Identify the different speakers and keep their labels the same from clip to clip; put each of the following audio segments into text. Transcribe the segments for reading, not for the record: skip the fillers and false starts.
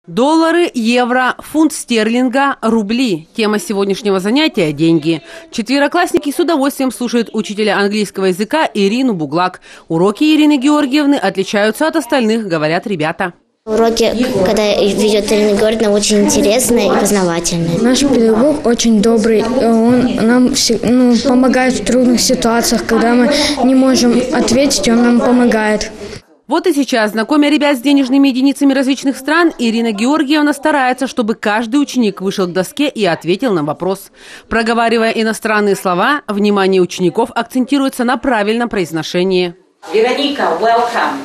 Speaker 1: Доллары, евро, фунт стерлинга, рубли. Тема сегодняшнего занятия – деньги. Четвероклассники с удовольствием слушают учителя английского языка Ирину Буглак. Уроки Ирины Георгиевны отличаются от остальных, говорят ребята.
Speaker 2: Уроки, когда ведет Ирина Георгиевна, очень интересные и познавательные.
Speaker 3: Наш педагог очень добрый, он нам помогает в трудных ситуациях, когда мы не можем ответить, он нам помогает.
Speaker 1: Вот и сейчас, знакомя ребят с денежными единицами различных стран, Ирина Георгиевна старается, чтобы каждый ученик вышел к доске и ответил на вопрос. Проговаривая иностранные слова, внимание учеников акцентируется на правильном произношении.
Speaker 4: Вероника, welcome.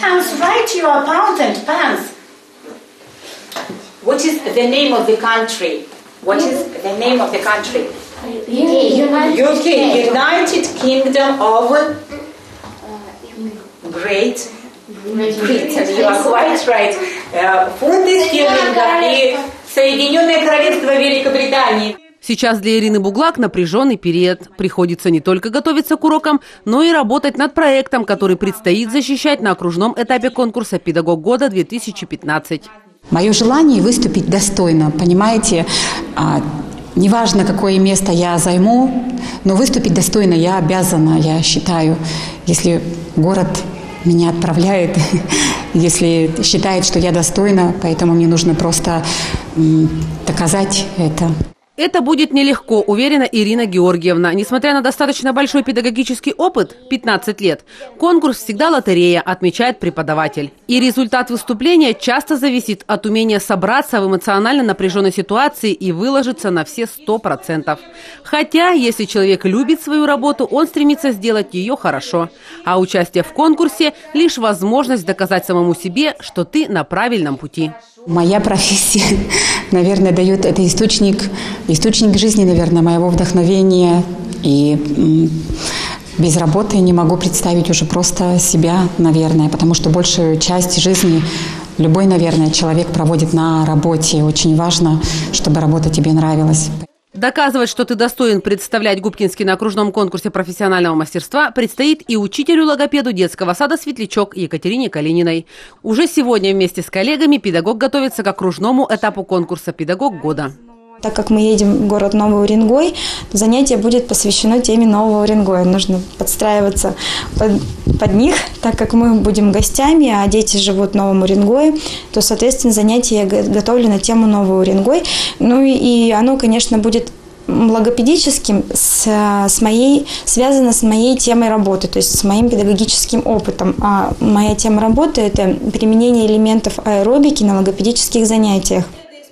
Speaker 4: Pounds, right? You are accountant. Pounds. What is the name of the country? What is the name of the country? UK, United Kingdom of Great Britain. You are quite right. Фунты стерлинга и Соединенное Королевство Великобритании.
Speaker 1: Сейчас для Ирины Буглак напряженный период. Приходится не только готовиться к урокам, но и работать над проектом, который предстоит защищать на окружном этапе конкурса «Педагог года-2015».
Speaker 5: Мое желание выступить достойно, понимаете? Неважно, какое место я займу, но выступить достойно я обязана, я считаю. Если город меня отправляет, если считает, что я достойна, поэтому мне нужно просто доказать это.
Speaker 1: Это будет нелегко, уверена Ирина Георгиевна. Несмотря на достаточно большой педагогический опыт – 15 лет, конкурс всегда лотерея, отмечает преподаватель. И результат выступления часто зависит от умения собраться в эмоционально напряженной ситуации и выложиться на все 100%. Хотя, если человек любит свою работу, он стремится сделать ее хорошо. А участие в конкурсе – лишь возможность доказать самому себе, что ты на правильном пути.
Speaker 5: Моя профессия, наверное, дает это источник жизни, наверное, моего вдохновения. И без работы не могу представить уже просто себя, наверное, потому что большую часть жизни любой, наверное, человек проводит на работе. Очень важно, чтобы работа тебе нравилась.
Speaker 1: Доказывать, что ты достоин представлять Губкинский на окружном конкурсе профессионального мастерства, предстоит и учителю-логопеду детского сада «Светлячок» Екатерине Калининой. Уже сегодня вместе с коллегами педагог готовится к окружному этапу конкурса «Педагог года».
Speaker 6: Так как мы едем в город Новый Уренгой, занятие будет посвящено теме Нового Уренгоя. Нужно подстраиваться под них, так как мы будем гостями, а дети живут в Новом Уренгое, то, соответственно, занятие я готовлю на тему Новый Уренгой. Ну и оно, конечно, будет логопедическим, связано с моей темой работы, то есть с моим педагогическим опытом. А моя тема работы – это применение элементов аэробики на логопедических занятиях.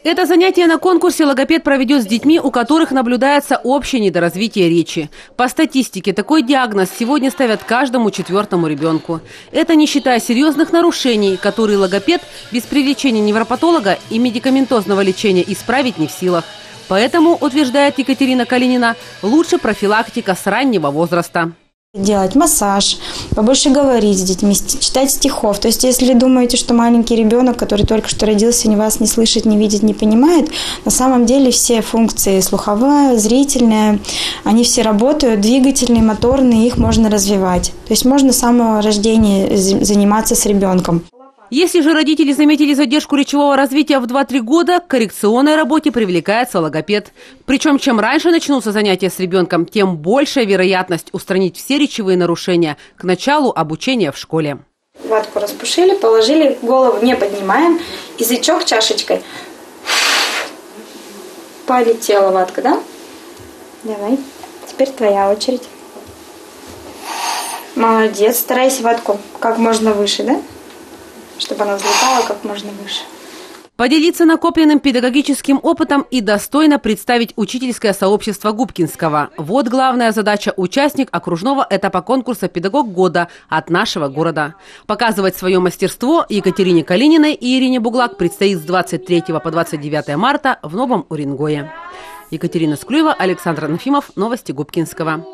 Speaker 1: Это занятие на конкурсе логопед проведет с детьми, у которых наблюдается общее недоразвитие речи. По статистике, такой диагноз сегодня ставят каждому 4-му ребенку. Это не считая серьезных нарушений, которые логопед без привлечения невропатолога и медикаментозного лечения исправить не в силах. Поэтому, утверждает Екатерина Калинина, лучше профилактика с раннего возраста.
Speaker 6: Делать массаж, побольше говорить с детьми, читать стихов. То есть, если думаете, что маленький ребенок, который только что родился, вас не слышит, не видит, не понимает, на самом деле все функции слуховая, зрительная, они все работают, двигательные, моторные, их можно развивать. То есть, можно с самого рождения заниматься с ребенком.
Speaker 1: Если же родители заметили задержку речевого развития в 2-3 года, к коррекционной работе привлекается логопед. Причем, чем раньше начнутся занятия с ребенком, тем большая вероятность устранить все речевые нарушения к началу обучения в школе.
Speaker 6: Ватку распушили, положили, голову не поднимаем, язычок чашечкой. Полетела ватка, да? Давай, теперь твоя очередь. Молодец, старайся ватку как можно выше, да? Чтобы она взлетала как можно выше.
Speaker 1: Поделиться накопленным педагогическим опытом и достойно представить учительское сообщество Губкинского. Вот главная задача участник окружного этапа конкурса «Педагог года» от нашего города. Показывать свое мастерство Екатерине Калининой и Ирине Буглак предстоит с 23 по 29 марта в Новом Уренгое. Екатерина Склюева, Александр Нафимов. Новости Губкинского.